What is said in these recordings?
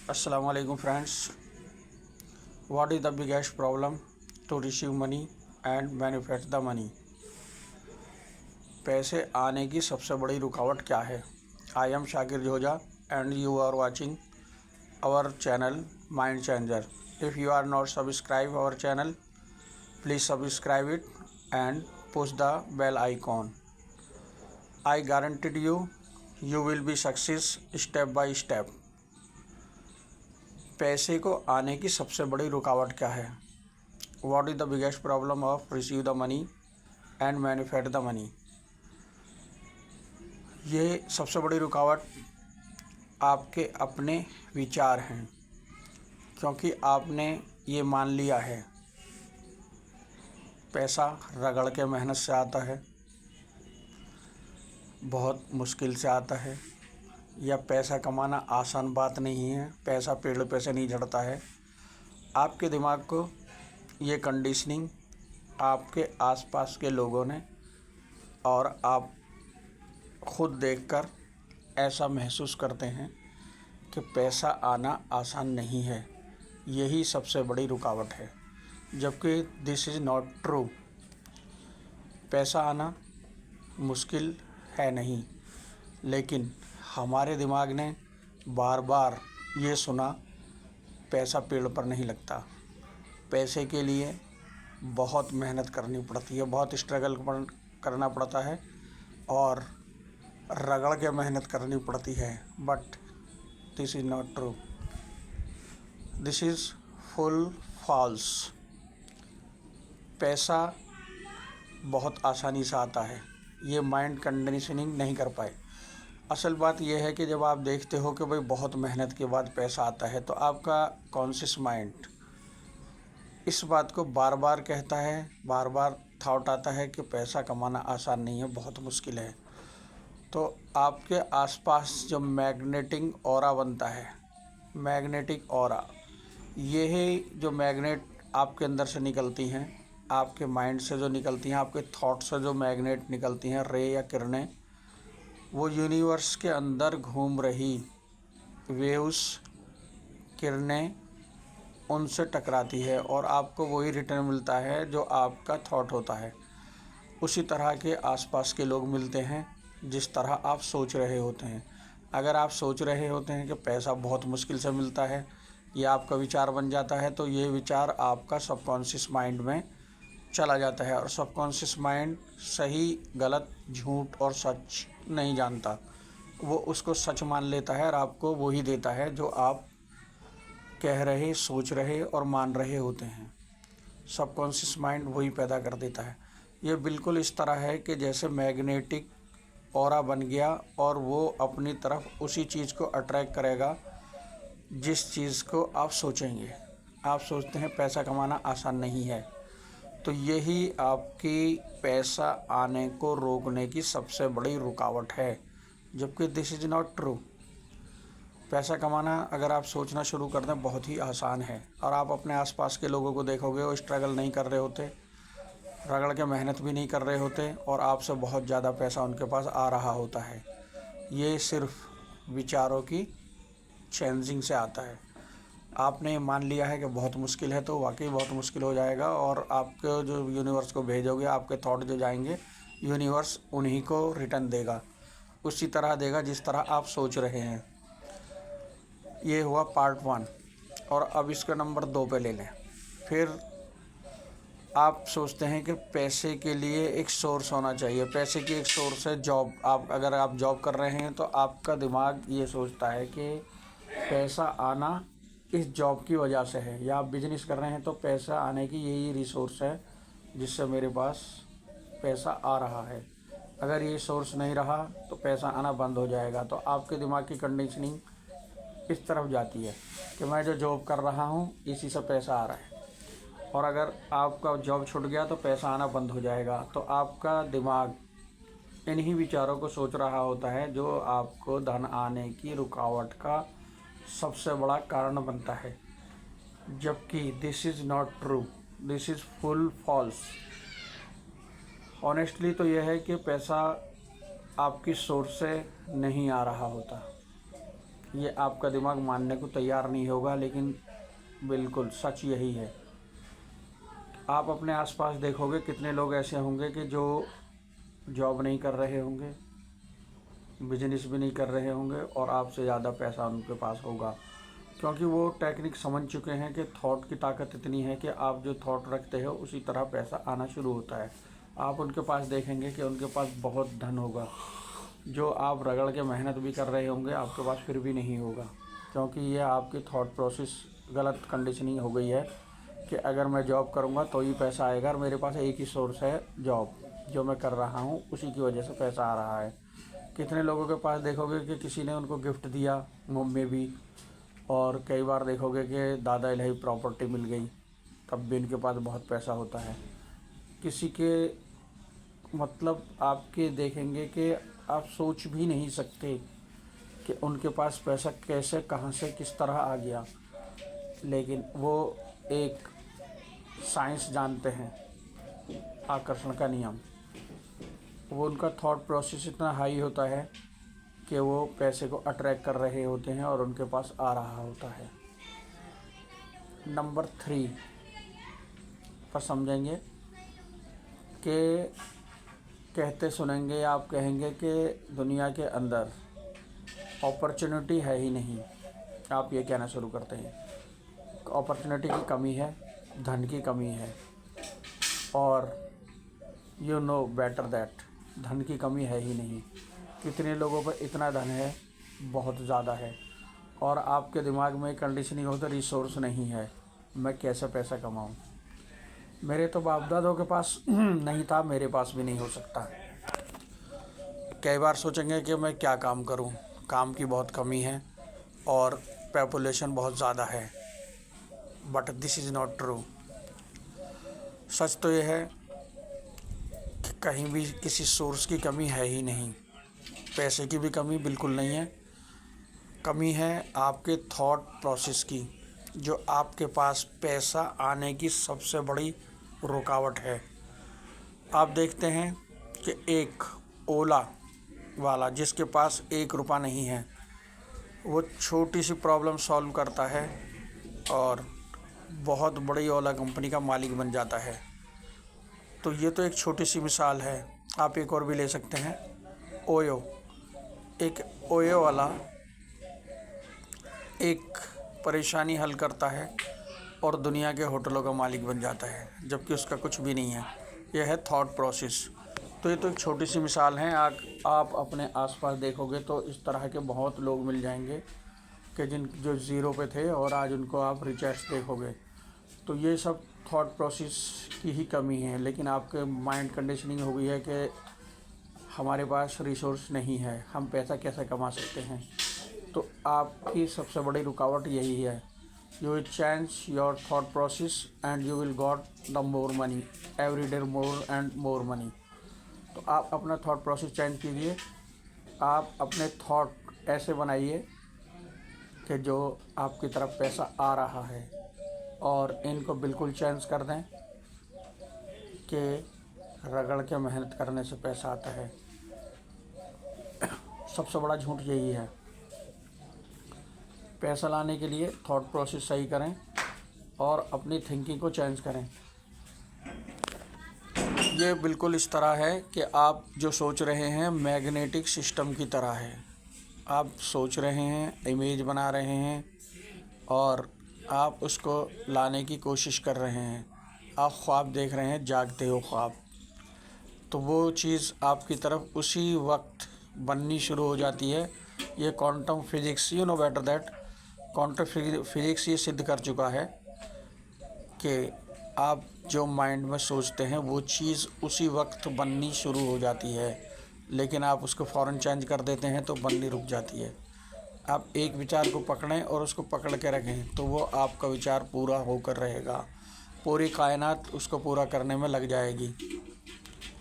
Assalamualaikum friends. What is the biggest problem to receive money and manifest the money? पैसे आने की सबसे बड़ी रुकावट क्या है? I am Shakir Joja and you are watching our channel Mind Changer. If you are not subscribe our channel, please subscribe it and push the bell icon. I guarantee you will be success step by step. पैसे को आने की सबसे बड़ी रुकावट क्या है? What is the biggest problem of receive the money and manifest the money? ये सबसे बड़ी रुकावट आपके अपने विचार हैं, क्योंकि आपने ये मान लिया है पैसा रगड़ के मेहनत से आता है, बहुत मुश्किल से आता है, या पैसा कमाना आसान बात नहीं है, पैसा पेड़ पे से नहीं झड़ता है। आपके दिमाग को ये कंडीशनिंग आपके आसपास के लोगों ने और आप खुद देखकर ऐसा महसूस करते हैं कि पैसा आना आसान नहीं है। यही सबसे बड़ी रुकावट है, जबकि दिस इज़ नॉट ट्रू। पैसा आना मुश्किल है नहीं, लेकिन हमारे दिमाग ने बार बार ये सुना पैसा पेड़ पर नहीं लगता। पैसे के लिए बहुत मेहनत करनी पड़ती है, बहुत स्ट्रगल करना पड़ता है और रगड़ के मेहनत करनी पड़ती है। But this is not true, this is full false. पैसा बहुत आसानी से आता है, ये माइंड कंडीशनिंग नहीं कर पाए। असल बात यह है कि जब आप देखते हो कि भाई बहुत मेहनत के बाद पैसा आता है, तो आपका कॉन्शियस माइंड इस बात को बार बार कहता है, बार बार थॉट आता है कि पैसा कमाना आसान नहीं है, बहुत मुश्किल है। तो आपके आसपास जो मैग्नेटिक ऑरा बनता है, मैग्नेटिक ऑरा, यही जो मैग्नेट आपके अंदर से निकलती हैं, आपके माइंड से जो निकलती हैं, आपके थॉट से जो मैग्नेट निकलती हैं, रे या किरणें, वो यूनिवर्स के अंदर घूम रही वेव्स, किरणें, उनसे टकराती है और आपको वही रिटर्न मिलता है जो आपका थॉट होता है। उसी तरह के आसपास के लोग मिलते हैं जिस तरह आप सोच रहे होते हैं। अगर आप सोच रहे होते हैं कि पैसा बहुत मुश्किल से मिलता है, ये आपका विचार बन जाता है, तो ये विचार आपका सबकॉन्शियस माइंड में चला जाता है और सबकॉन्शियस माइंड सही, गलत, झूठ और सच नहीं जानता। वो उसको सच मान लेता है और आपको वही देता है जो आप कह रहे, सोच रहे और मान रहे होते हैं। सबकॉन्शियस माइंड वही पैदा कर देता है। ये बिल्कुल इस तरह है कि जैसे मैग्नेटिक ऑरा बन गया और वो अपनी तरफ उसी चीज़ को अट्रैक्ट करेगा जिस चीज़ को आप सोचेंगे। आप सोचते हैं पैसा कमाना आसान नहीं है, तो यही आपकी पैसा आने को रोकने की सबसे बड़ी रुकावट है, जबकि दिस इज़ नॉट ट्रू। पैसा कमाना अगर आप सोचना शुरू कर दें बहुत ही आसान है, और आप अपने आसपास के लोगों को देखोगे वो स्ट्रगल नहीं कर रहे होते, रगड़ के मेहनत भी नहीं कर रहे होते, और आपसे बहुत ज़्यादा पैसा उनके पास आ रहा होता है। ये सिर्फ विचारों की चेंजिंग से आता है। आपने मान लिया है कि बहुत मुश्किल है, तो वाकई बहुत मुश्किल हो जाएगा, और आपके जो यूनिवर्स को भेजोगे, आपके थॉट जो जाएंगे, यूनिवर्स उन्हीं को रिटर्न देगा, उसी तरह देगा जिस तरह आप सोच रहे हैं। ये हुआ पार्ट 1, और अब इसका नंबर 2 पे ले लें। फिर आप सोचते हैं कि पैसे के लिए एक सोर्स होना चाहिए। पैसे की एक सोर्स है जॉब। अगर आप जॉब कर रहे हैं तो आपका दिमाग ये सोचता है कि पैसा आना इस जॉब की वजह से है, या आप बिजनेस कर रहे हैं तो पैसा आने की यही रिसोर्स है जिससे मेरे पास पैसा आ रहा है। अगर ये सोर्स नहीं रहा तो पैसा आना बंद हो जाएगा। तो आपके दिमाग की कंडीशनिंग इस तरफ जाती है कि मैं जो जॉब कर रहा हूँ इसी से पैसा आ रहा है, और अगर आपका जॉब छूट गया तो पैसा आना बंद हो जाएगा। तो आपका दिमाग इन्हीं विचारों को सोच रहा होता है जो आपको धन आने की रुकावट का सबसे बड़ा कारण बनता है, जबकि this is not true, this is full false. Honestly तो यह है कि पैसा आपकी सोर्स से नहीं आ रहा होता, ये आपका दिमाग मानने को तैयार नहीं होगा, लेकिन बिल्कुल सच यही है। आप अपने आसपास देखोगे कितने लोग ऐसे होंगे कि जो जॉब नहीं कर रहे होंगे, बिजनेस भी नहीं कर रहे होंगे, और आपसे ज़्यादा पैसा उनके पास होगा, क्योंकि वो टेक्निक समझ चुके हैं कि थॉट की ताकत इतनी है कि आप जो थॉट रखते हो उसी तरह पैसा आना शुरू होता है। आप उनके पास देखेंगे कि उनके पास बहुत धन होगा, जो आप रगड़ के मेहनत भी कर रहे होंगे आपके पास फिर भी नहीं होगा, क्योंकि ये आपकी थॉट प्रोसेस गलत कंडीशनिंग हो गई है कि अगर मैं जॉब करूँगा तो ही पैसा आएगा, और मेरे पास एक ही सोर्स है जॉब, जो मैं कर रहा हूँ उसी की वजह से पैसा आ रहा है। कितने लोगों के पास देखोगे कि किसी ने उनको गिफ्ट दिया में भी, और कई बार देखोगे कि दादा इलाही प्रॉपर्टी मिल गई, तब भी इनके पास बहुत पैसा होता है। किसी के मतलब आपके देखेंगे कि आप सोच भी नहीं सकते कि उनके पास पैसा कैसे, कहाँ से, किस तरह आ गया, लेकिन वो एक साइंस जानते हैं, आकर्षण का नियम। वो उनका थॉट प्रोसेस इतना हाई होता है कि वो पैसे को अट्रैक्ट कर रहे होते हैं और उनके पास आ रहा होता है। नंबर 3 पर समझेंगे कि कहते सुनेंगे, आप कहेंगे कि दुनिया के अंदर अपॉर्चुनिटी है ही नहीं, आप ये कहना शुरू करते हैं। अपॉर्चुनिटी की कमी है, धन की कमी है, और यू नो बेटर दैट धन की कमी है ही नहीं। कितने लोगों पर इतना धन है, बहुत ज़्यादा है, और आपके दिमाग में कंडीशनिंग हो तो रिसोर्स नहीं है, मैं कैसे पैसा कमाऊं। मेरे तो बाप दादों के पास नहीं था, मेरे पास भी नहीं हो सकता। कई बार सोचेंगे कि मैं क्या काम करूं, काम की बहुत कमी है और पॉपुलेशन बहुत ज़्यादा है, but this is not true. सच तो यह है कि कहीं भी किसी सोर्स की कमी है ही नहीं। पैसे की भी कमी बिल्कुल नहीं है, कमी है आपके थॉट प्रोसेस की, जो आपके पास पैसा आने की सबसे बड़ी रुकावट है। आप देखते हैं कि एक ओला वाला जिसके पास 1 रुपया नहीं है, वो छोटी सी प्रॉब्लम सॉल्व करता है और बहुत बड़ी ओला कंपनी का मालिक बन जाता है। तो ये तो एक छोटी सी मिसाल है, आप एक और भी ले सकते हैं। ओयो, एक ओयो वाला एक परेशानी हल करता है और दुनिया के होटलों का मालिक बन जाता है, जबकि उसका कुछ भी नहीं है। यह है थॉट प्रोसेस। तो ये तो एक छोटी सी मिसाल है। आप अपने आसपास देखोगे तो इस तरह के बहुत लोग मिल जाएंगे कि जो ज़ीरो पे थे और आज उनको आप रिचेस्ट देखोगे। तो ये सब थॉट प्रोसेस की ही कमी है, लेकिन आपके माइंड कंडीशनिंग हो गई है कि हमारे पास रिसोर्स नहीं है, हम पैसा कैसे कमा सकते हैं। तो आपकी सबसे बड़ी रुकावट यही है। You will change your thought process and you will got the more money, every day more and more money. तो आप अपना थॉट प्रोसेस चेंज कीजिए। आप अपने थॉट ऐसे बनाइए कि जो आपकी तरफ पैसा आ रहा है, और इनको बिल्कुल चेंज कर दें कि रगड़ के मेहनत करने से पैसा आता है। सबसे बड़ा झूठ यही है। पैसा लाने के लिए थॉट प्रोसेस सही करें और अपनी थिंकिंग को चेंज करें। ये बिल्कुल इस तरह है कि आप जो सोच रहे हैं मैग्नेटिक सिस्टम की तरह है। आप सोच रहे हैं, इमेज बना रहे हैं, और आप उसको लाने की कोशिश कर रहे हैं। आप ख्वाब देख रहे हैं, जागते हो ख्वाब, तो वो चीज़ आपकी तरफ उसी वक्त बननी शुरू हो जाती है। ये quantum physics, you know better that, quantum physics ये सिद्ध कर चुका है कि आप जो माइंड में सोचते हैं वो चीज़ उसी वक्त बननी शुरू हो जाती है, लेकिन आप उसको फ़ौरन चेंज कर देते हैं तो बननी रुक जाती है। आप एक विचार को पकड़ें और उसको पकड़ के रखें तो वो आपका विचार पूरा होकर रहेगा, पूरी कायनात उसको पूरा करने में लग जाएगी।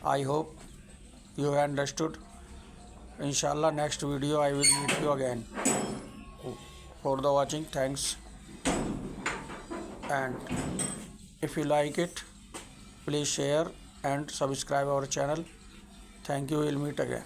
I hope you have understood. इंशाल्लाह next video I will meet you again. For the watching, thanks, and if you like it, please share and subscribe our channel. Thank you. We'll meet again.